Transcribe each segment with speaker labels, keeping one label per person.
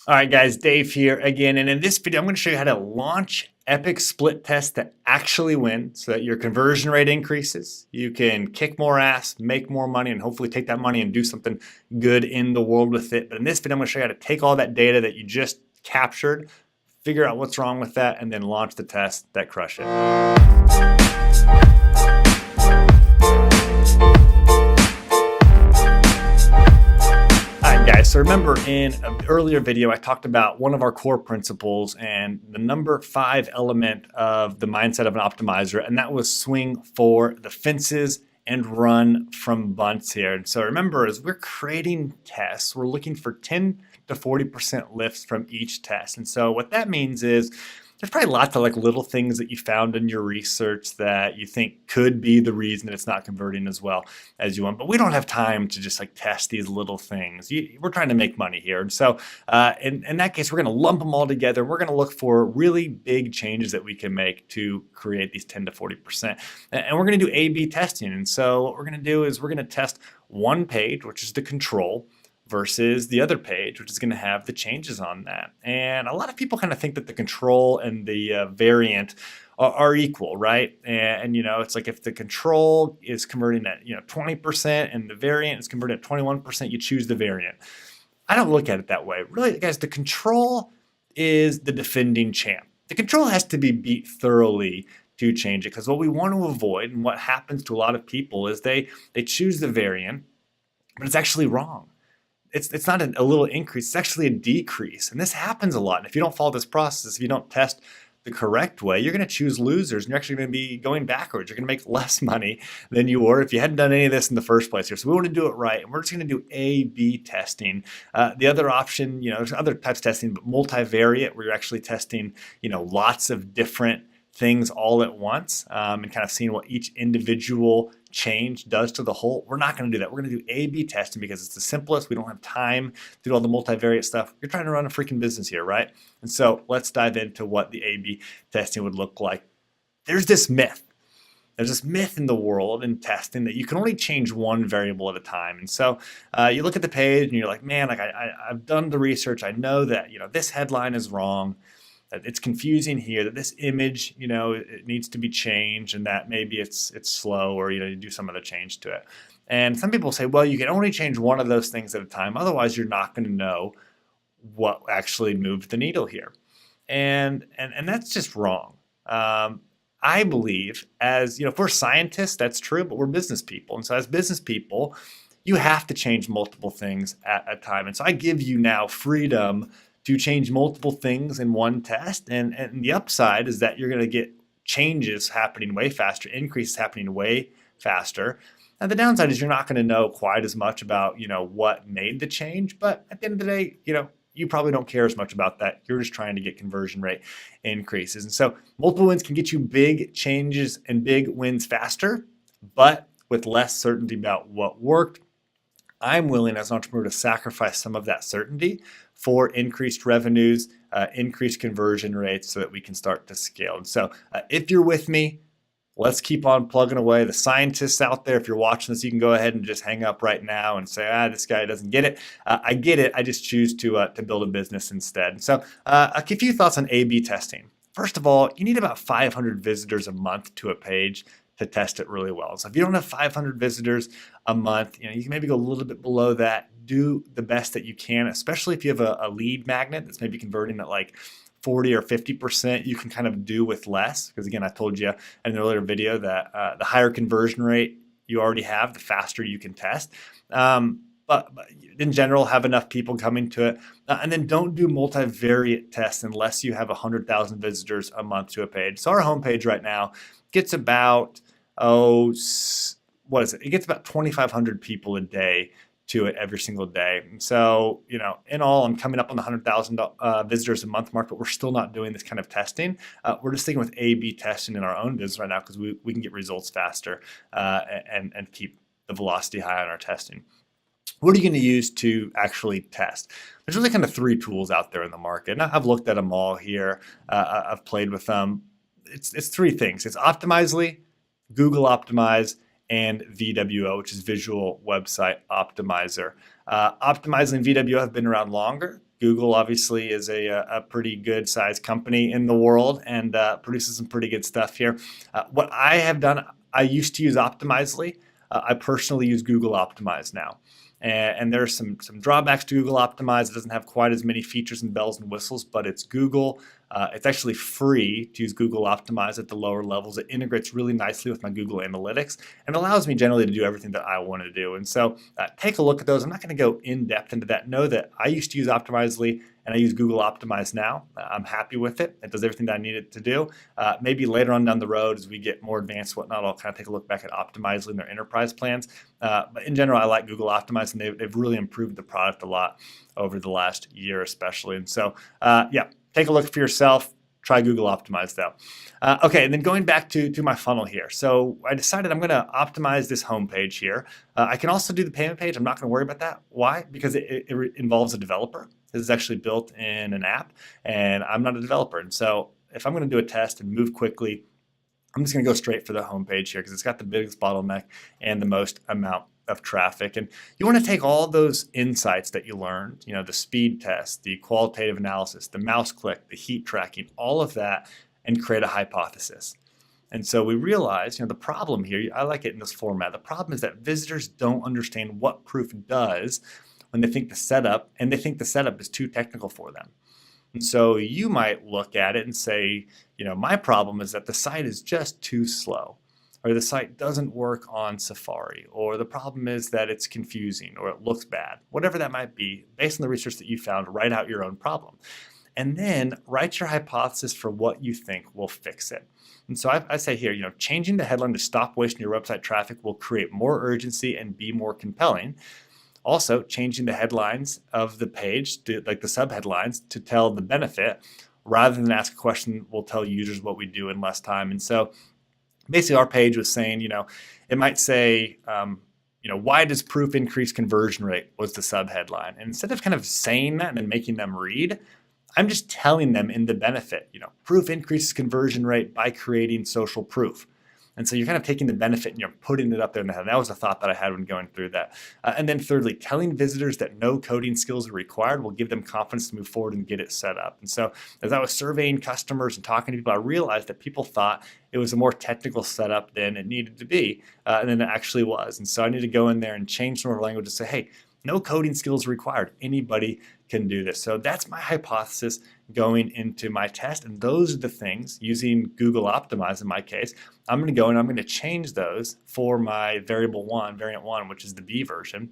Speaker 1: All right, guys, Dave here again. And in this video, I'm going to show you how to launch epic split tests that actually win so that your conversion rate increases. You can kick more ass, make more money, and hopefully take that money and do something good in the world with it. But in this video, I'm going to show you how to take all that data that you just captured, figure out what's wrong with that, and then launch the tests that crush it. So remember in an earlier video, I talked about one of our core principles and the number 5 element of the mindset of an optimizer, and that was swing for the fences and run from bunts here. And so remember, as we're creating tests, we're looking for 10 to 40% lifts from each test. And so what that means is there's probably lots of little things that you found in your research that you think could be the reason that it's not converting as well as you want. But we don't have time to just test these little things. We're trying to make money here. And so in that case, we're going to lump them all together. We're going to look for really big changes that we can make to create these 10 to 40%. And we're going to do A/B testing. And so what we're going to do is we're going to test one page, which is the control, versus the other page, which is going to have the changes on that. And a lot of people kind of think that the control and the variant are equal, right? And it's like if the control is converting at 20% and the variant is converting at 21%, you choose the variant. I don't look at it that way. Really, guys, the control is the defending champ. The control has to be beat thoroughly to change it, because what we want to avoid and what happens to a lot of people is they choose the variant, but it's actually wrong. It's not a little increase, it's actually a decrease. And this happens a lot. And if you don't follow this process, if you don't test the correct way, you're going to choose losers and you're actually going to be going backwards. You're going to make less money than you were if you hadn't done any of this in the first place here. So we want to do it right. And we're just going to do A/B testing. The other option, there's other types of testing, but multivariate, where you're actually testing, lots of different things all at once and kind of seeing what each individual change does to the whole. We're not going to do that. We're going to do A/B testing because it's the simplest. We don't have time to do all the multivariate stuff. You're trying to run a freaking business here, right? And so let's dive into what the A/B testing would look like. There's this myth. There's this myth in the world in testing that you can only change one variable at a time. And so you look at the page and you're like, man, I've done the research. I know that this headline is wrong, that it's confusing here, that this image, it needs to be changed, and that maybe it's slow, or you do some other change to it. And some people say, well, you can only change one of those things at a time, otherwise you're not going to know what actually moved the needle here. And that's just wrong. I believe, as if we're scientists, that's true, but we're business people. And so as business people, you have to change multiple things at a time. And so I give you now freedom to change multiple things in one test. And the upside is that you're going to get changes happening way faster, increases happening way faster. And the downside is you're not going to know quite as much about, what made the change. But at the end of the day, you probably don't care as much about that. You're just trying to get conversion rate increases. And so multiple wins can get you big changes and big wins faster, but with less certainty about what worked. I'm willing as an entrepreneur to sacrifice some of that certainty for increased revenues, increased conversion rates, so that we can start to scale. And so if you're with me, let's keep on plugging away. The scientists out there, if you're watching this, you can go ahead and just hang up right now and say, this guy doesn't get it. I get it. I just choose to build a business instead. And so a few thoughts on A/B testing. First of all, you need about 500 visitors a month to a page to test it really well. So if you don't have 500 visitors a month, you can maybe go a little bit below that. Do the best that you can, especially if you have a lead magnet that's maybe converting at 40 or 50%. You can kind of do with less, because again, I told you in an earlier video that the higher conversion rate you already have, the faster you can test. But in general, have enough people coming to it. And then don't do multivariate tests unless you have 100,000 visitors a month to a page. So our homepage right now gets about, it gets about 2,500 people a day to it every single day. And so, in all, I'm coming up on the 100,000 visitors a month mark, but we're still not doing this kind of testing. We're just sticking with A/B testing in our own business right now, because we can get results faster and keep the velocity high on our testing. What are you going to use to actually test? There's really kind of 3 tools out there in the market. And I've looked at them all here. I've played with them. It's 3 things. It's Optimizely, Google Optimize, and VWO, which is Visual Website Optimizer. Optimizely and VWO have been around longer. Google obviously is a pretty good sized company in the world and produces some pretty good stuff here. What I have done, I used to use Optimizely. I personally use Google Optimize now. And there's some drawbacks to Google Optimize. It doesn't have quite as many features and bells and whistles, but it's Google. It's actually free to use Google Optimize at the lower levels. It integrates really nicely with my Google Analytics and allows me generally to do everything that I want to do. And so take a look at those. I'm not going to go in depth into that. Know that I used to use Optimizely and I use Google Optimize now. I'm happy with it. It does everything that I need it to do. Maybe later on down the road, as we get more advanced, whatnot, I'll kind of take a look back at Optimizely and their enterprise plans. But in general, I like Google Optimize, and they've really improved the product a lot over the last year, especially. And so, yeah, take a look for yourself. Try Google Optimize though. Okay, and then going back to my funnel here. So I decided I'm going to optimize this homepage here. I can also do the payment page. I'm not going to worry about that. Why? Because it involves a developer. This is actually built in an app, and I'm not a developer. And so if I'm going to do a test and move quickly, I'm just going to go straight for the homepage here because it's got the biggest bottleneck and the most amount of traffic. And you want to take all those insights that you learned, the speed test, the qualitative analysis, the mouse click, the heat tracking, all of that, and create a hypothesis. And so we realize, the problem here, I like it in this format. The problem is that visitors don't understand what proof does when they think the setup is too technical for them. And so you might look at it and say, my problem is that the site is just too slow, or the site doesn't work on Safari, or the problem is that it's confusing or it looks bad. Whatever that might be, based on the research that you found, write out your own problem. And then write your hypothesis for what you think will fix it. And so I say here, changing the headline to stop wasting your website traffic will create more urgency and be more compelling. Also, changing the headlines of the page, like the subheadlines, to tell the benefit rather than ask a question will tell users what we do in less time. And so basically our page was saying, it might say, why does proof increase conversion rate was the subheadline. And instead of kind of saying that and then making them read, I'm just telling them in the benefit, proof increases conversion rate by creating social proof. And so you're kind of taking the benefit and you're putting it up there in the head. That was a thought that I had when going through that. And then thirdly, telling visitors that no coding skills are required will give them confidence to move forward and get it set up. And so as I was surveying customers and talking to people, I realized that people thought it was a more technical setup than it needed to be, and then it actually was. And so I need to go in there and change some of our language to say, hey, no coding skills required. Anybody can do this. So that's my hypothesis going into my test. And those are the things, using Google Optimize in my case, I'm going to go and I'm going to change those for my variant one, which is the B version.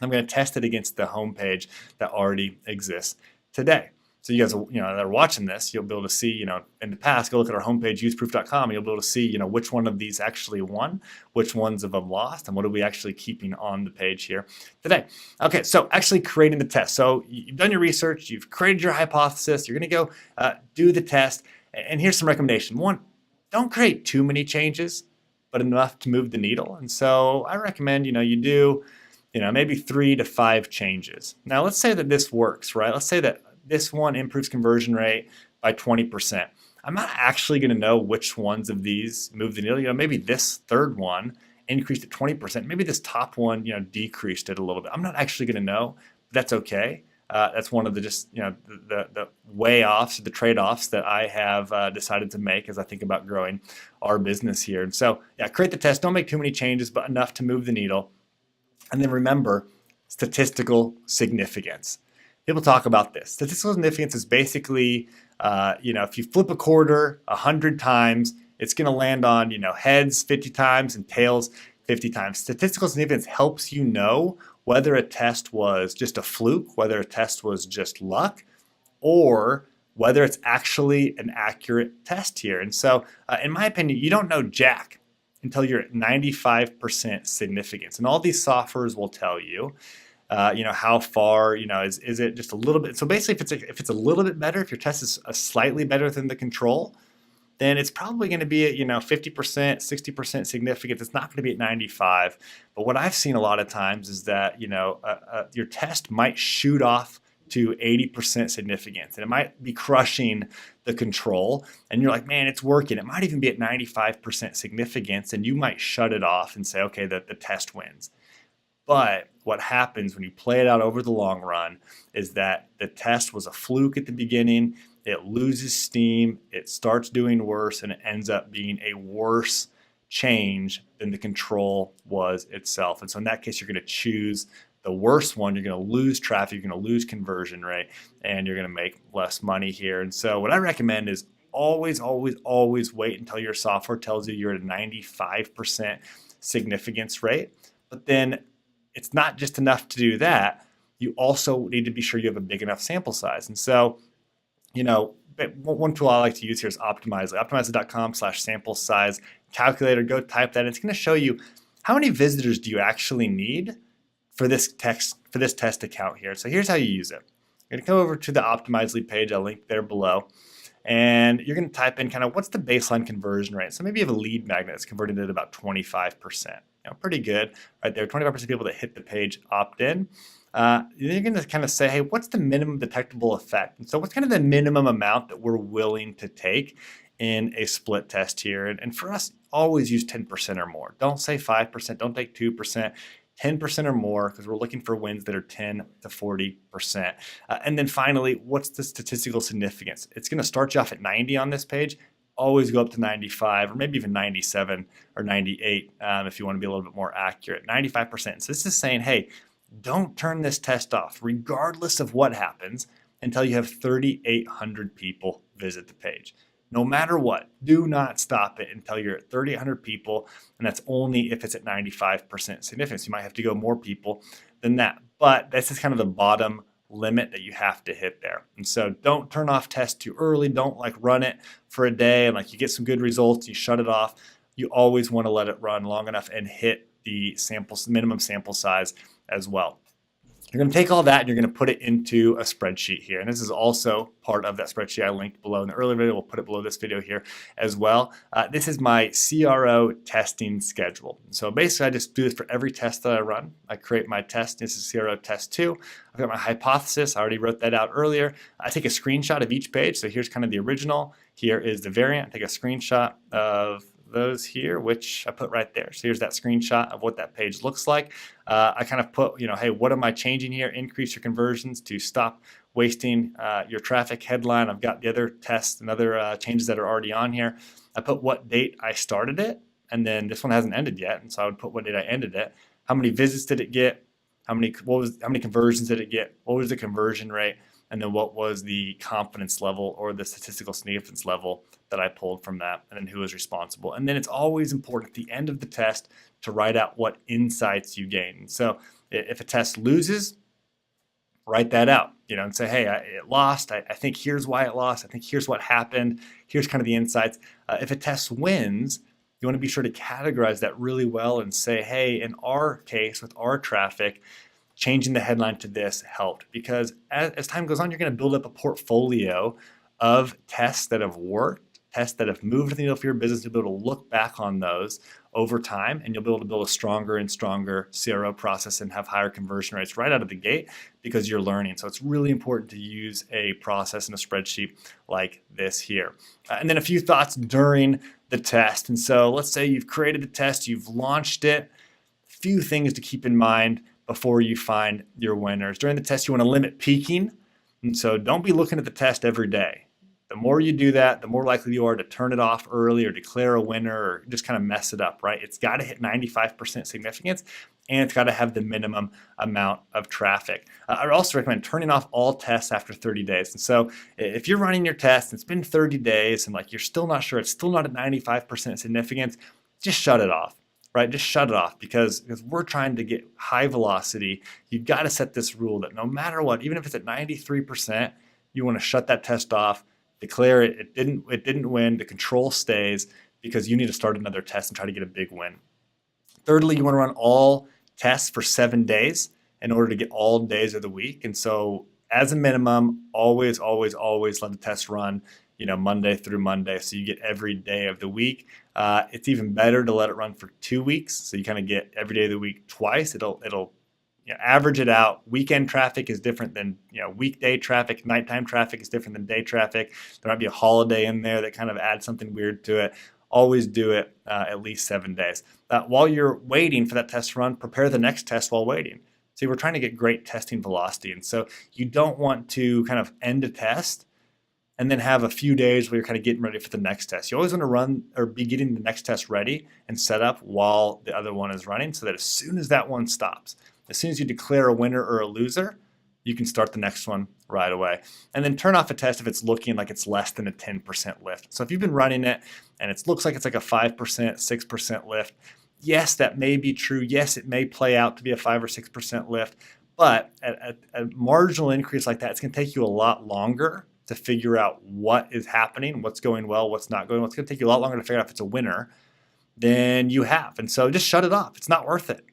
Speaker 1: I'm going to test it against the homepage that already exists today. So you guys, that are watching this, you'll be able to see, in the past, go look at our homepage, useproof.com, and you'll be able to see, which one of these actually won, which ones of them lost, and what are we actually keeping on the page here today. Okay, so actually creating the test. So you've done your research, you've created your hypothesis, you're going to go do the test, and here's some recommendation. One, don't create too many changes, but enough to move the needle. And so I recommend, you do, maybe 3 to 5 changes. Now, let's say that this works, right? Let's say that this one improves conversion rate by 20%. I'm not actually going to know which ones of these move the needle. Maybe this third one increased at 20%. Maybe this top one, decreased it a little bit. I'm not actually going to know. That's okay. That's one of the the way offs, the trade-offs that I have decided to make as I think about growing our business here. And so, yeah, create the test. Don't make too many changes, but enough to move the needle. And then remember statistical significance. People talk about this. Statistical significance is basically, if you flip a quarter 100 times, it's going to land on, heads 50 times and tails 50 times. Statistical significance helps you know whether a test was just a fluke, whether a test was just luck, or whether it's actually an accurate test here. And so, in my opinion, you don't know jack until you're at 95% significance. And all these softwares will tell you, how far, is it just a little bit? So basically, if it's a little bit better, if your test is slightly better than the control, then it's probably going to be at 50%, 60% significance. It's not going to be at 95. But what I've seen a lot of times is that your test might shoot off to 80% significance, and it might be crushing the control. And you're like, man, it's working. It might even be at 95% significance, and you might shut it off and say, okay, the test wins. But what happens when you play it out over the long run is that the test was a fluke at the beginning. It loses steam, it starts doing worse, and it ends up being a worse change than the control was itself. And so in that case, you're going to choose the worst one. You're going to lose traffic, you're going to lose conversion rate, and you're going to make less money here. And so what I recommend is always wait until your software tells you you're at a 95% significance rate. But then it's not just enough to do that. You also need to be sure you have a big enough sample size. And so, one tool I like to use here is Optimizely. Optimizely.com/sample size calculator. Go type that. It's going to show you how many visitors do you actually need for this test account here. So here's how you use it. You're going to come over to the Optimizely page. I'll link there below. And you're going to type in kind of what's the baseline conversion rate. So maybe you have a lead magnet that's converted at about 25%. Pretty good right there. 25% of people that hit the page opt in. You're going to kind of say, hey, what's the minimum detectable effect? And so what's kind of the minimum amount that we're willing to take in a split test here? And for us, always use 10% or more. Don't say 5%. Don't take 2%. 10% or more, because we're looking for wins that are 10 to 40%. And then finally, what's the statistical significance? It's going to start you off at 90 on this page. Always go up to 95 or maybe even 97 or 98 if you want to be a little bit more accurate. 95%. So this is saying, hey, don't turn this test off, regardless of what happens, until you have 3,800 people visit the page. No matter what, do not stop it until you're at 3,800 people, and that's only if it's at 95% significance. You might have to go more people than that, but this is kind of the bottom limit that you have to hit there. And so don't turn off tests too early. Don't run it for a day and you get some good results, you shut it off. You always want to let it run long enough and hit the minimum sample size as well. You're going to take all that and you're going to put it into a spreadsheet here. And this is also part of that spreadsheet I linked below in the earlier video. We'll put it below this video here as well. This is my CRO testing schedule. So basically I just do this for every test that I run. I create my test. This is CRO test 2. I've got my hypothesis. I already wrote that out earlier. I take a screenshot of each page. So here's kind of the original. Here is the variant. I take a screenshot of those here, which I put right there. So here's that screenshot of what that page looks like. I kind of put, hey, what am I changing here? Increase your conversions to stop wasting your traffic headline. I've got the other tests and other changes that are already on here. I put what date I started it, and then this one hasn't ended yet, and so I would put what date I ended it. How many visits did it get? How many conversions did it get? What was the conversion rate? And then what was the confidence level or the statistical significance level that I pulled from that, and then who was responsible. And then it's always important at the end of the test to write out what insights you gain. So if a test loses, write that out, and say, hey, it lost. I think here's why it lost. I think here's what happened. Here's kind of the insights. If a test wins, you want to be sure to categorize that really well and say, hey, in our case with our traffic, changing the headline to this helped, because as time goes on, you're going to build up a portfolio of tests that have worked, tests that have moved the needle for your business. You'll be able to look back on those over time, and you'll be able to build a stronger and stronger CRO process and have higher conversion rates right out of the gate because you're learning. So it's really important to use a process and a spreadsheet like this here. And then a few thoughts during the test. And so let's say you've created the test, you've launched it. A few things to keep in mind before you find your winners. During the test, you want to limit peaking. And so don't be looking at the test every day. The more you do that, the more likely you are to turn it off early or declare a winner or just kind of mess it up, right? It's got to hit 95% significance, and it's got to have the minimum amount of traffic. I would also recommend turning off all tests after 30 days. And so if you're running your test and it's been 30 days and you're still not sure, it's still not at 95% significance, just shut it off. Right, just shut it off because we're trying to get high velocity. You've got to set this rule that no matter what, even if it's at 93%, you want to shut that test off, declare it didn't win, the control stays, because you need to start another test and try to get a big win. Thirdly, you want to run all tests for 7 days in order to get all days of the week. And so as a minimum, always let the test run Monday through Monday, so you get every day of the week. It's even better to let it run for 2 weeks, so you kind of get every day of the week twice. It'll average it out. Weekend traffic is different than weekday traffic. Nighttime traffic is different than day traffic. There might be a holiday in there that kind of adds something weird to it. Always do it at least 7 days. that while you're waiting for that test to run, prepare the next test while waiting. See, we're trying to get great testing velocity. And so you don't want to kind of end a test and then have a few days where you're kind of getting ready for the next test. You always want to run or be getting the next test ready and set up while the other one is running, so that as soon as that one stops, as soon as you declare a winner or a loser, you can start the next one right away. And then turn off a test if it's looking like it's less than a 10% lift. So if you've been running it and it looks like it's like a 5%, 6% lift, yes, that may be true. Yes, it may play out to be a 5 or 6% lift, but at a marginal increase like that, it's going to take you a lot longer to figure out what is happening, what's going well, what's not going well. It's going to take you a lot longer to figure out if it's a winner than you have. And so just shut it off. It's not worth it.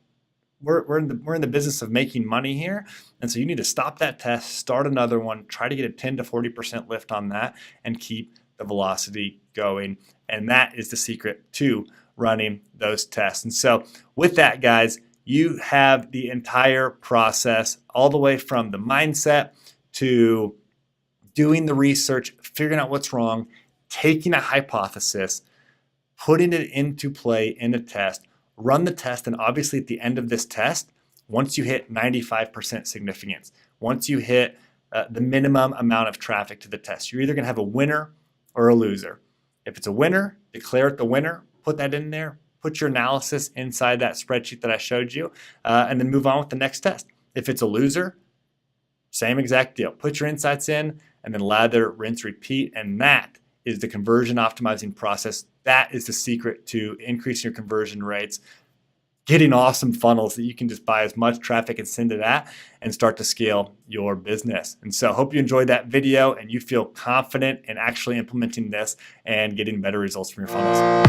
Speaker 1: We're in the business of making money here. And so you need to stop that test, start another one, try to get a 10 to 40% lift on that, and keep the velocity going. And that is the secret to running those tests. And so with that, guys, you have the entire process all the way from the mindset to doing the research, figuring out what's wrong, taking a hypothesis, putting it into play in a test, run the test, and obviously at the end of this test, once you hit 95% significance, once you hit the minimum amount of traffic to the test, you're either going to have a winner or a loser. If it's a winner, declare it the winner, put that in there, put your analysis inside that spreadsheet that I showed you, and then move on with the next test. If it's a loser, same exact deal. Put your insights in and then lather, rinse, repeat. And that is the conversion optimizing process. That is the secret to increasing your conversion rates, getting awesome funnels that you can just buy as much traffic and send to that and start to scale your business. And so I hope you enjoyed that video and you feel confident in actually implementing this and getting better results from your funnels.